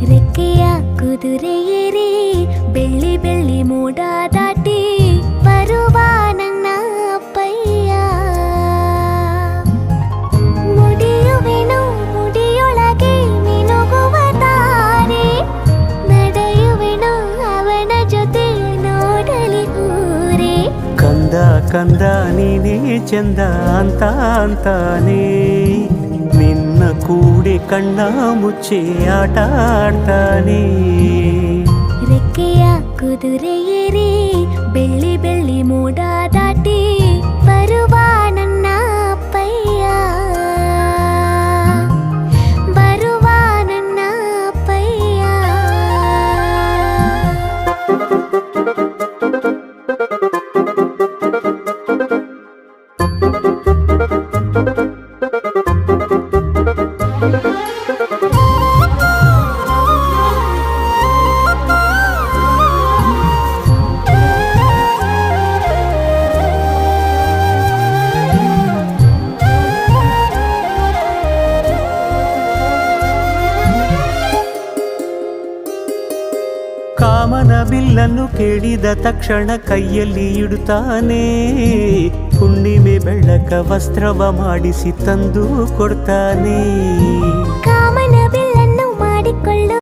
ರೆಕ್ಕೆಯ ಕುದುರೆ ಏರಿ ಬೆಳ್ಳಿ ಬೆಳ್ಳಿ ಮೋಡ ದಾಟಿ ಬರುವ ನನ್ನ ಅಪ್ಪಯ್ಯ. ಮುಡಿಯುವೆನು ಮುಡಿಯೊಳಗೆ ಮಿನುಗುವ ತಾರೆ, ನಡೆಯುವೆನು ಅವನ ಜೊತೆ ನೋಡಲಿ ಊರೇ. ಕಂದ ಕಂದ ನೀನೇ ಚಂದ ಅಂತ ಅಂತಾನೆ, ನಿನ್ನ ಕೂಡಿ ಕಣ್ಣ ಮುಚ್ಚಿ ಆಟ ಆಡ್ತಾನೆ. ರೆಕ್ಕೆಯ ಕುದುರೆ ಏರಿ ಬೆಳ್ಳಿ ಬೆಳ್ಳಿ ಮೋಡ ದಾಟಿ ಬರುವ ನನ್ನ ಅಪ್ಪಯ್ಯ, ಬರುವ ನನ್ನ ಅಪ್ಪಯ್ಯ. ಕಾಮನ ಬಿಲ್ಲನ್ನು ಕೇಳಿದ ತಕ್ಷಣ ಕೈಯಲ್ಲಿ ಇಡುತ್ತಾನೆ, ಹುಣ್ಣಿಮೆ ಬೆಳಕ ವಸ್ತ್ರವ ಮಾಡಿಸಿ ತಂದು ಕೊಡ್ತಾನೆ. ಕಾಮನ